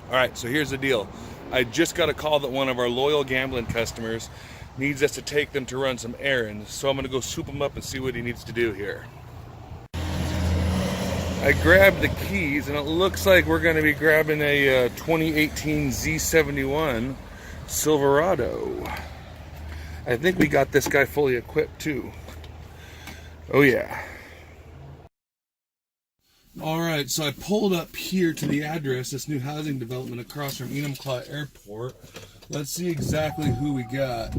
All right, so here's the deal. I just got a call that one of our loyal gambling customers needs us to take them to run some errands. So I'm gonna go swoop him up and see what he needs to do here. I grabbed the keys and it looks like we're gonna be grabbing a 2018 Z71 Silverado. I think we got this guy fully equipped too. Oh yeah. All right, so I pulled up here to the address, this new housing development across from Enumclaw Airport. Let's see exactly who we got.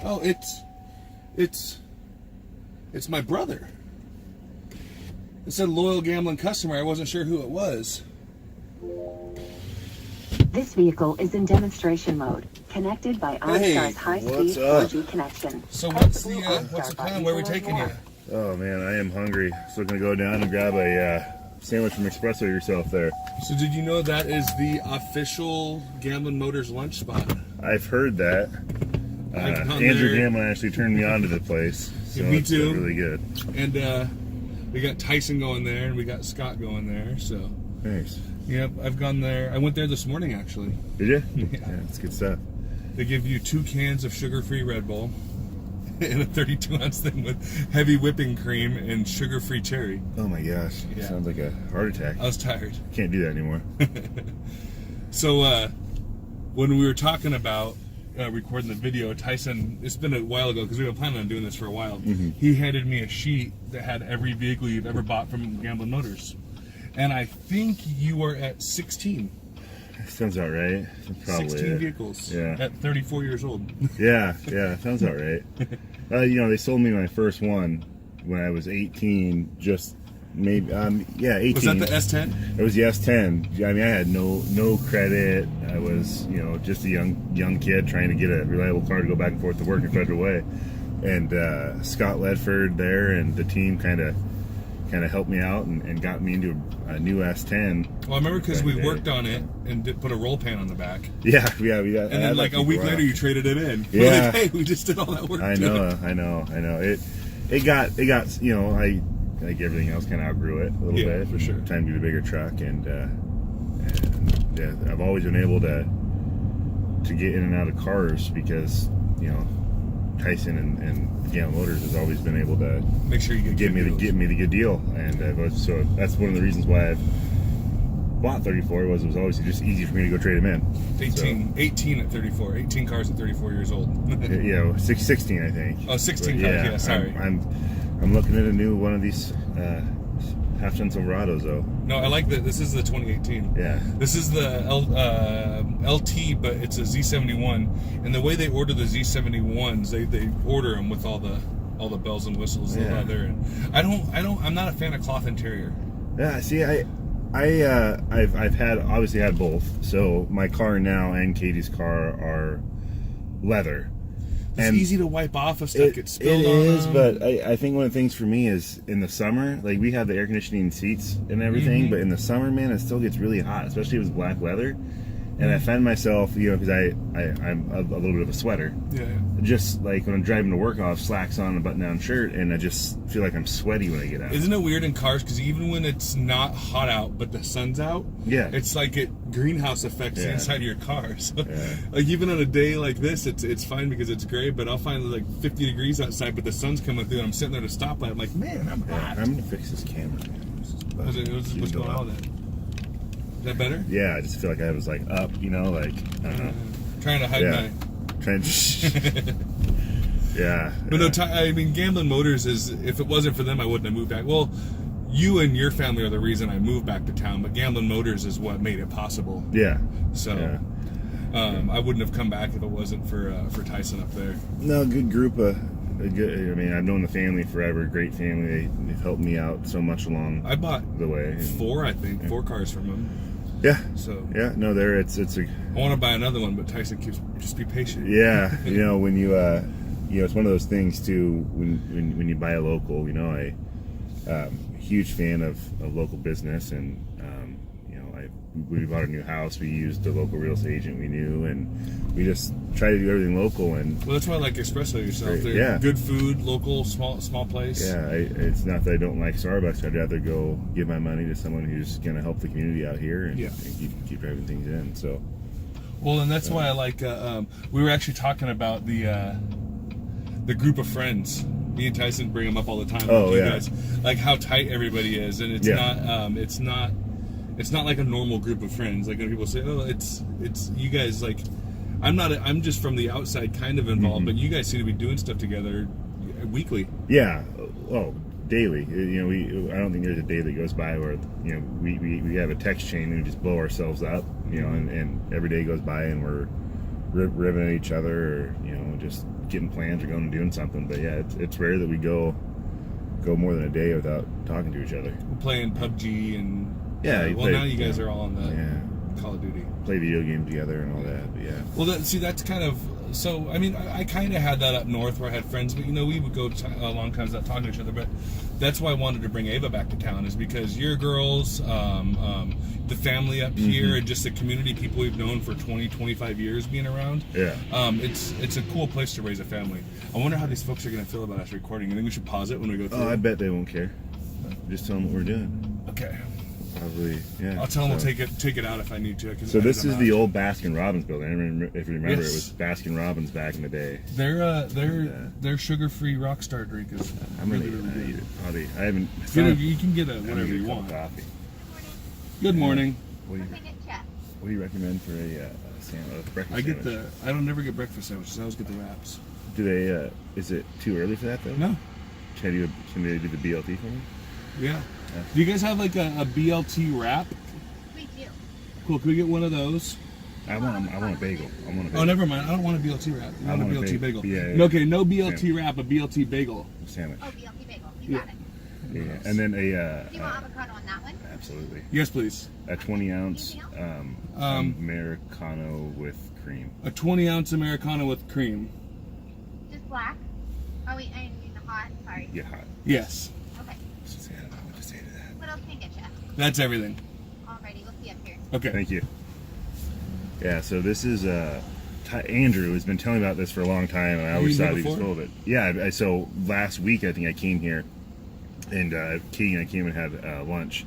Oh, it's my brother. It said loyal gambling customer. I wasn't sure who it was. This vehicle is in demonstration mode, connected by OnStar's high-speed 4G connection. So what's the plan? Where are we taking you? Oh man, I am hungry. So gonna go down and grab a sandwich from Espresso yourself there. So did you know that is the official Gamblin Motors lunch spot? I've heard that. Andrew Gamblin actually turned me on to the place. So me too. Really good. And we got Tyson going there, and we got Scott going there. So thanks. Yep, I've gone there. I went there this morning actually. Did you? Yeah, it's good stuff. They give you 2 cans of sugar-free Red Bull and a 32-ounce thing with heavy whipping cream and sugar-free cherry. Oh my gosh, yeah. Sounds like a heart attack. I was tired. Can't do that anymore. So when we were talking about recording the video, Tyson, it's been a while ago because we've been planning on doing this for a while. He handed me a sheet that had every vehicle you've ever bought from Gamblin Motors. And I think you were at 16. Sounds about right. Probably 16 vehicles. Yeah. At 34 years old. Yeah, sounds about right. They sold me my first one when I was 18. Just maybe, 18. Was that the S10? It was the S10. I mean, I had no credit. I was, just a young kid trying to get a reliable car to go back and forth to work in Federal Way. And Scott Ledford there and the team kind of helped me out and got me into a new S10. Well, I remember because we worked on it and put a roll pan on the back. Yeah, we got. And then like a week later, you traded it in. Yeah, we're like, hey, we just did all that work. I know. It got. I like everything else, kind of outgrew it a little bit. For sure. Time to get a bigger truck, and I've always been able to get in and out of cars because Tyson and Gamblin Motors has always been able to make sure you get me the good deal, and so that's one of the reasons why I've bought 34. It was always just easy for me to go trade them in. 18 at 34. 18 cars at 34 years old. 16 I think. Oh, 16 cars. Yeah, sorry. I'm looking at a new one of these half-ton Silverados though. No, I like that. This is the 2018. Yeah. This is the LT, but it's a Z71. And the way they order the Z71s, they order them with all the bells and whistles, the leather. And I'm not a fan of cloth interior. Yeah. See, I've obviously had both. So my car now and Katie's car are leather. It's easy to wipe off if stuff gets spilled on them. It is, but I think one of the things for me is in the summer, like we have the air conditioning seats and everything, but in the summer, man, it still gets really hot, especially if it's black leather. And I find myself, because I'm a little bit of a sweater. Yeah. Just like when I'm driving to work, I'll have slacks on, a button-down shirt, and I just feel like I'm sweaty when I get out. Isn't it weird in cars? Because even when it's not hot out, but the sun's out, it's like it greenhouse affects the inside of your car. So, like even on a day like this, it's fine because it's gray. But I'll find like 50 degrees outside, but the sun's coming through, and I'm sitting there at a stoplight. I'm like, man, I'm hot. I'm gonna fix this camera. What's going on with that? Is that better? Yeah, I just feel like I was like up, like I don't know. Trying to hide my. Yeah. But no, I mean, Gamblin Motors is. If it wasn't for them, I wouldn't have moved back. Well, you and your family are the reason I moved back to town, but Gamblin Motors is what made it possible. Yeah. So, I wouldn't have come back if it wasn't for Tyson up there. No, good group of. I've known the family forever. Great family. They've helped me out so much along. I bought the way. 4 cars from them. Yeah. So. Yeah. No, it's a. I want to buy another one, but Tyson keeps just be patient. Yeah. When you it's one of those things too. When you buy a local, huge fan of local business, and we bought a new house. We used the local real estate agent we knew, and we just try to do everything local. And well, that's why I like Espresso yourself. They're yeah, good food, local, small place. Yeah, it's not that I don't like Starbucks. I'd rather go give my money to someone who's going to help the community out here and, and keep driving things in. So, well, and that's why I like. We were actually talking about the group of friends. Me and Tyson bring them up all the time. Oh, like you yeah. guys, like how tight everybody is, and it's not like a normal group of friends. Like when people say, "Oh, it's you guys." Like, I'm just from the outside, kind of involved, but you guys seem to be doing stuff together weekly. Yeah, well, daily. I don't think there's a day that goes by where we have a text chain and we just blow ourselves up. And every day goes by and we're ribbing at each other, or just getting plans or going and doing something. But yeah, it's rare that we go more than a day without talking to each other. We're playing PUBG and now you guys are all on the Call of Duty. Play video games together and all that. But yeah. Well, that's kind of so. I mean, I kind of had that up north where I had friends, but we would go a long time without talking to each other. But that's why I wanted to bring Ava back to town, is because your girls, the family up here, and just the community, people we've known for 20, 25 years being around. Yeah. It's a cool place to raise a family. I wonder how these folks are going to feel about us recording. I think we should pause it when we go through. Oh, I bet they won't care. Just tell them what we're doing. Okay. Probably, yeah. I'll tell them we'll take it out if I need to. So this is the old Baskin Robbins building. If you remember, it was Baskin Robbins back in the day. Their sugar-free Rockstar drink is really good. Eat it. I haven't. You can get whatever you want. Coffee. Good morning. What do you recommend for a breakfast sandwich? I don't never get breakfast sandwiches. I always get the wraps. Do they? Is it too early for that though? No. Can they do the BLT for me? Yeah. Do you guys have like a BLT wrap? We do. Cool. Can we get one of those? I want a bagel. Oh, never mind. I don't want a BLT wrap. I want a BLT bagel. Yeah. Okay, no BLT wrap, a BLT bagel. Sandwich. Oh, BLT bagel. You got it. Yeah. And then Do you want avocado on that one? Absolutely. Yes, please. A 20-ounce Americano with cream. A 20-ounce Americano with cream. Just black? Oh, wait, I need the hot. Sorry. Yeah, hot. Yes. Okay. I don't know what to say to that. What else can I get you? That's everything. Alrighty, we'll see you up here. Okay. Thank you. Yeah, so this is Andrew has been telling me about this for a long time, and I always thought he was full of it. Yeah, so last week I think I came here, and Katie and I came and had lunch,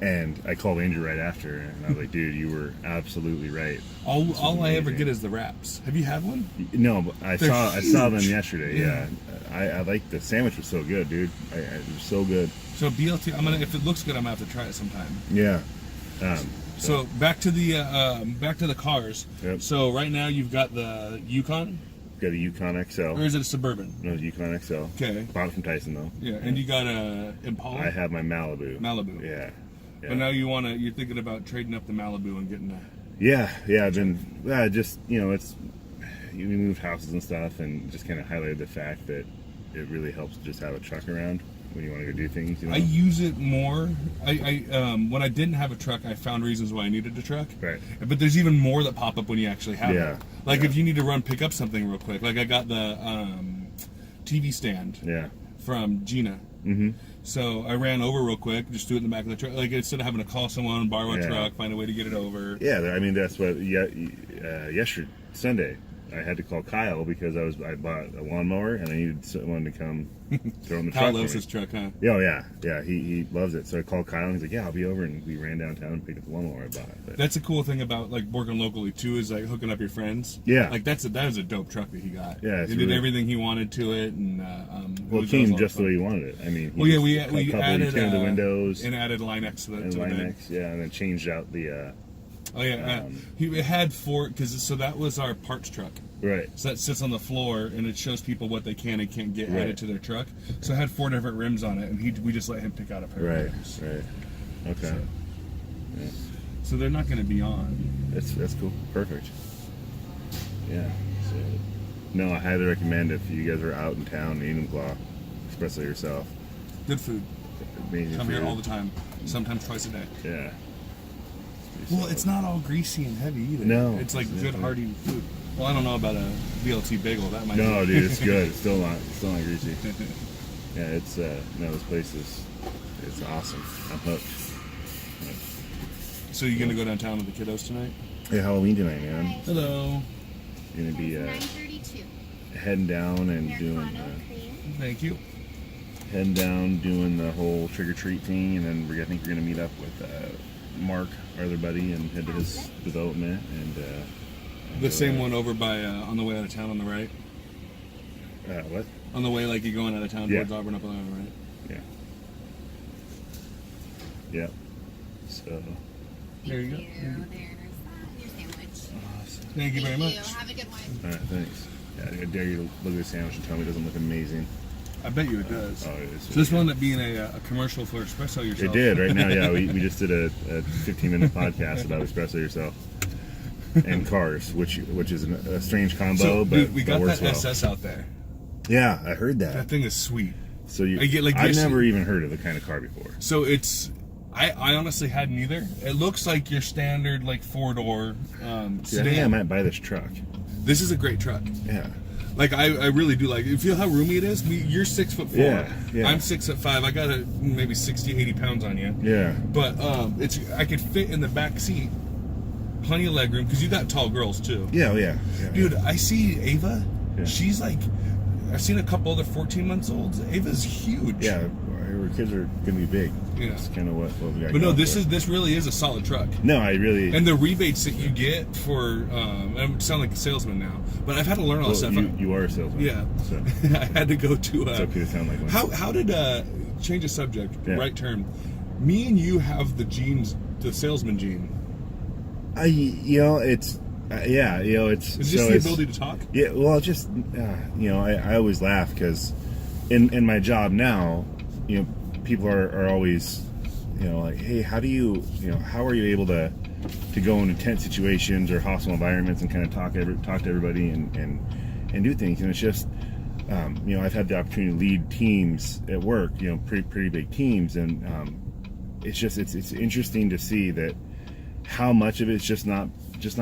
and I called Andrew right after, and I was like, "Dude, you were absolutely right." All I ever get is the wraps. Have you had one? No, but I saw them yesterday. Yeah. I like the sandwich was so good, dude. It was so good. So BLT, if it looks good, I'm gonna have to try it sometime. Yeah. So back to the cars. Yep. So right now you've got the Yukon. Got a Yukon XL. Or is it a Suburban? No, Yukon XL. Okay. Bought it from Tyson though. Yeah, and you got a Impala. I have my Malibu. Malibu. Yeah. But now you're thinking about trading up the Malibu and getting a. Yeah. I've been it's we moved houses and stuff, and just kind of highlighted the fact that it really helps to just have a truck around when you want to go do things. I use it more. When I didn't have a truck, I found reasons why I needed a truck. Right. But there's even more that pop up when you actually have Yeah. it. Like if you need to pick up something real quick. Like I got the TV stand. Yeah. From Gina. Mm-hmm. So I ran over real quick, just do it in the back of the truck. Like instead of having to call someone, borrow a truck, find a way to get it over. Yeah, I mean that's what. Yesterday, Sunday, I had to call Kyle because I bought a lawnmower and I needed someone to come throw in the truck. Kyle loves his truck, huh? Oh yeah, he loves it. So I called Kyle and he's like, "Yeah, I'll be over," and we ran downtown and picked up the lawnmower I bought. But that's a cool thing about like working locally too, is like hooking up your friends. Yeah, like that is a dope truck that he got. Yeah, he did everything he wanted to it, and it came just the way he wanted it. I mean, we added the windows and added Line-X to the Line-X, and then changed out the. He had 4 so that was our parts truck. Right. So that sits on the floor and it shows people what they can and can't get added to their truck. So it had 4 different rims on it, and we just let him pick out a pair of rims. Right. Okay. So they're not going to be on. That's cool. Perfect. Yeah. So, no, I highly recommend if you guys are out in town in Enumclaw, especially yourself. Good food. Amazing Come food. here all the time, sometimes twice a day. Yeah. Well, it's not all greasy and heavy either. No. It's like good hearty food. Well, I don't know about a BLT bagel. That might. No, dude, it's good. It's still not greasy. Yeah, it's this place is awesome. I'm hooked. So you gonna go downtown with the kiddos tonight? Hey, Halloween tonight, man. Hello. Gonna be 9:32. heading down and doing Thank you. the whole trick or treat thing, and then I think we're gonna meet up with Mark, our other buddy, and head to his development. And The same one over by on the way out of town on the right. What? On the way, like you're going out of town towards Auburn up on the right. Yeah. So. There you go. There's your sandwich. Awesome. Thank you very much. Have a good one. All right, thanks. Yeah, I dare you to look at the sandwich and tell me it doesn't look amazing. I bet you it does. Oh, it is. So this wound up being a commercial for Espresso Yourself. It did right now. Yeah, we just did a 15-minute podcast about Espresso Yourself and cars, which is a strange combo, So but we got works that well. SS out there. Yeah, I heard that. That thing is sweet. So I get, like, I've this- never even heard of the kind of car before. So I honestly hadn't either. It looks like your standard like 4-door See, I sedan. think I might buy this truck. This is a great truck. Yeah. Like I really do like it. You feel how roomy it is? You're 6'4". Yeah. I'm 6'5". I got maybe 60, 80 pounds on you. Yeah. But I could fit in the back seat. Plenty of leg room because you got tall girls too. Yeah. Dude, I see Ava. Yeah. She's like, I've seen a couple other 14 months olds. Ava's huge. Yeah. Our kids are gonna be big. Yeah. That's kind of what we got. But no, going this for. this really is a solid truck. No, I really. And the rebates that you get for, I sound like a salesman now, but I've had to learn all this stuff. You are a salesman. Yeah. So I had to go to. it's okay to sound like one. How did change the subject? Yeah. Right term. Me and you have the genes, the salesman gene. It's it's. Is this the ability to talk? Yeah. Well, it's just I always laugh because in my job now, people are always, like, hey, how are you able to go into tense situations or hostile environments and kind of talk to everybody and do things. And it's just, I've had the opportunity to lead teams at work, pretty big teams. And it's interesting to see that how much of it's just not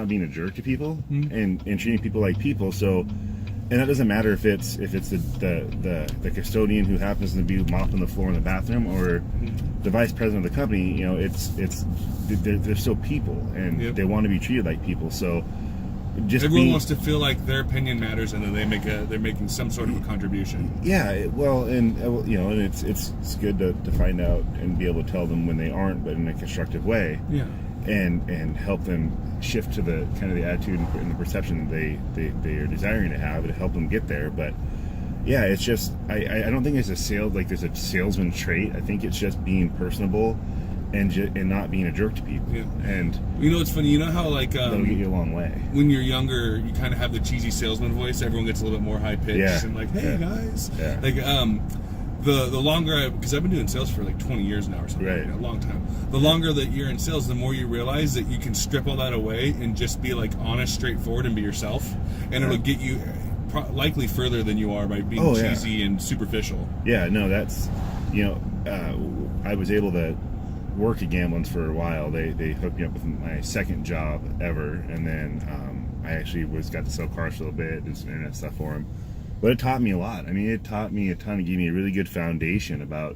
being a jerk to people and treating people like people. So, and that doesn't matter if it's the custodian who happens to be mopping the floor in the bathroom or the vice president of the company. They're still people and they want to be treated like people. So just everyone wants to feel like their opinion matters and that they're making some sort of a contribution. Yeah, and it's good to find out and be able to tell them when they aren't, but in a constructive way. Yeah. And help them shift to the kind of the attitude and the perception they are desiring to have, to help them get there. But yeah, it's just I don't think there's a salesman trait. I think it's just being personable and not being a jerk to people. Yeah. And it's funny. You know how like that'll get you a long way. When you're younger, you kind of have the cheesy salesman voice. Everyone gets a little bit more high pitched and like, hey guys, like the longer because I've been doing sales for like 20 years now or something, right. Like that, a long time. The longer that you're in sales, the more you realize that you can strip all that away and just be like honest, straightforward, and be yourself, and it'll get you likely further than you are by being cheesy and superficial. Yeah, no, that's I was able to work at Gamblin's for a while. They hooked me up with my second job ever, and then I actually got to sell cars for a little bit, did some internet stuff for them. But it taught me a lot. I mean, it taught me a ton. It gave me a really good foundation about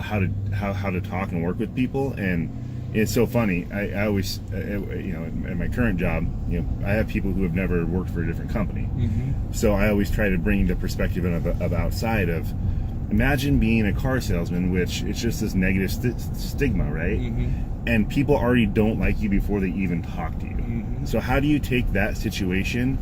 how to talk and work with people. And it's so funny. I always, at my current job, I have people who have never worked for a different company. Mm-hmm. So I always try to bring the perspective of outside of. Imagine being a car salesman, which it's just this negative stigma, right? Mm-hmm. And people already don't like you before they even talk to you. Mm-hmm. So how do you take that situation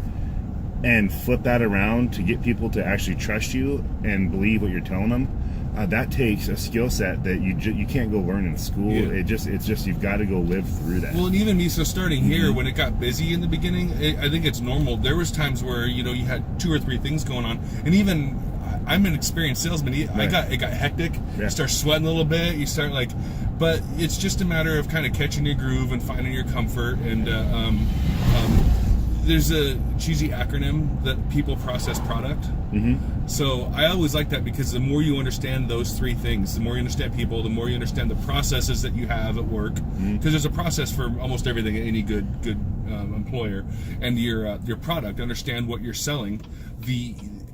and flip that around to get people to actually trust you and believe what you're telling them? That takes a skill set that you can't go learn in school. Yeah. It's just you've got to go live through that. Well, and even me, so starting here, when it got busy in the beginning, I think it's normal. There was times where you had 2 or 3 things going on, and even I'm an experienced salesman. It got hectic. Yeah. You start sweating a little bit. You start but it's just a matter of kind of catching your groove and finding your comfort. And there's a cheesy acronym that people process product. Mm-hmm. So I always like that because the more you understand those 3 things, the more you understand people, the more you understand the processes that you have at work. Because there's a process for almost everything at any good employer. And your product, understand what you're selling.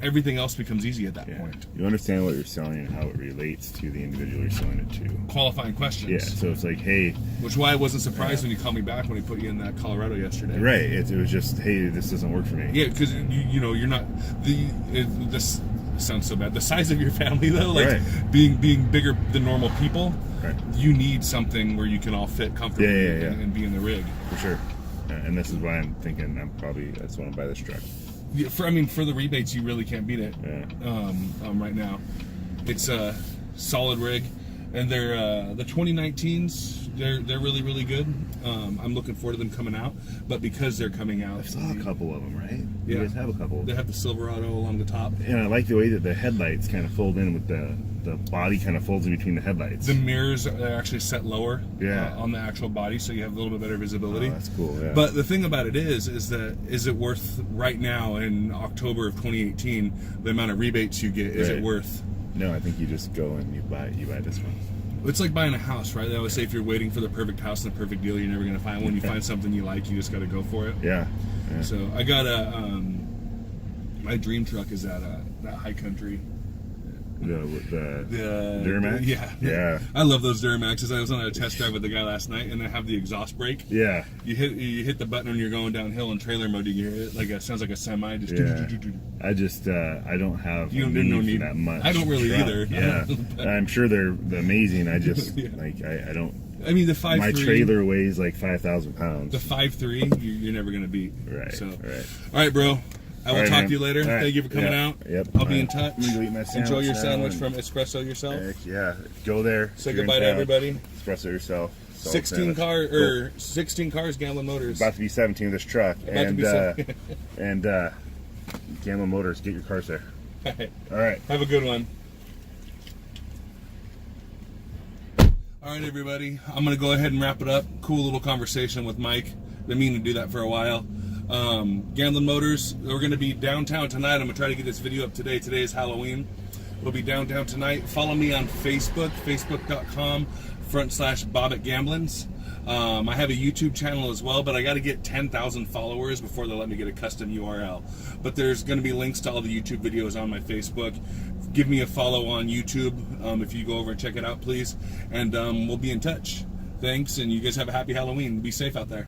everything else becomes easy at that Yeah. point. You understand what you're selling and how it relates to the individual you're selling it to. Qualifying questions. Yeah, so it's like, hey, Which why I wasn't surprised when you called me back when he put you in that Colorado yesterday. right? It was just, hey, this doesn't work for me. Yeah, because you know you're not this sounds so bad. The size of your family though, like Right. being bigger than normal people, Right. you need something where you can all fit comfortably Yeah. And be in the rig. For sure. And this is why I'm thinking I just want to buy this truck. Yeah, for the rebates, you really can't beat it. Yeah. Right now, it's a solid rig, and they're the 2019s. They're really really good. I'm looking forward to them coming out, but because they're coming out, I saw a couple of them, right? Yeah. You guys have a couple. They have the Silverado along the top. And I like the way that the headlights kind of fold in with the body kind of folds in between the headlights. The mirrors are actually set lower Yeah. on the actual body, so you have a little bit better visibility. Oh, that's cool. Yeah. But the thing about it is it worth right now in October of 2018 the amount of rebates you get? Is it Right. worth? No, I think you just go and you buy this one. It's like buying a house, right? They always say if you're waiting for the perfect house and the perfect deal, you're never going to find one. When you find something you like, you just got to go for it. Yeah. Yeah. So I got my dream truck is that High Country. The The Duramax? Yeah. Yeah. I love those Duramaxes. I was on a test drive with the guy last night, and they have the exhaust brake. Yeah. You hit the button when you're going downhill in trailer mode. You hear it like it sounds like a semi. Just Yeah. I just I don't have You don't- a no need need. for that much. I don't really truck. either. Yeah. I'm sure they're amazing. I just Yeah. I don't. I mean, the 5.3. My trailer weighs like 5,000 pounds. The 5.3. You're never gonna beat. Right. So, Right. all right, bro. I will All right, talk man. to you later. All right. Thank you for coming Yeah. out. Yep. I'll be All in right. touch. I'm gonna go eat my Enjoy sandwich your now sandwich and- from Espresso yourself. Heck yeah. Go there. Say If you're in goodbye to town, everybody. Espresso yourself. Salt 16 sandwich. 16 cars, Gamblin Motors. About to be 17 with this truck. About to be And Gamblin Motors, get your cars there. All right. Have a good one. All right, everybody. I'm going to go ahead and wrap it up. Cool little conversation with Mike. Been meaning to do that for a while. Gamblin Motors, we're going to be downtown tonight. I'm going to try to get this video up today. Today is Halloween. We'll be downtown tonight. Follow me on Facebook, facebook.com/Bob@Gamblins. I have a YouTube channel as well, but I got to get 10,000 followers before they let me get a custom URL. But there's going to be links to all the YouTube videos on my Facebook. Give me a follow on YouTube if you go over and check it out, please. And we'll be in touch. Thanks, and you guys have a happy Halloween. Be safe out there.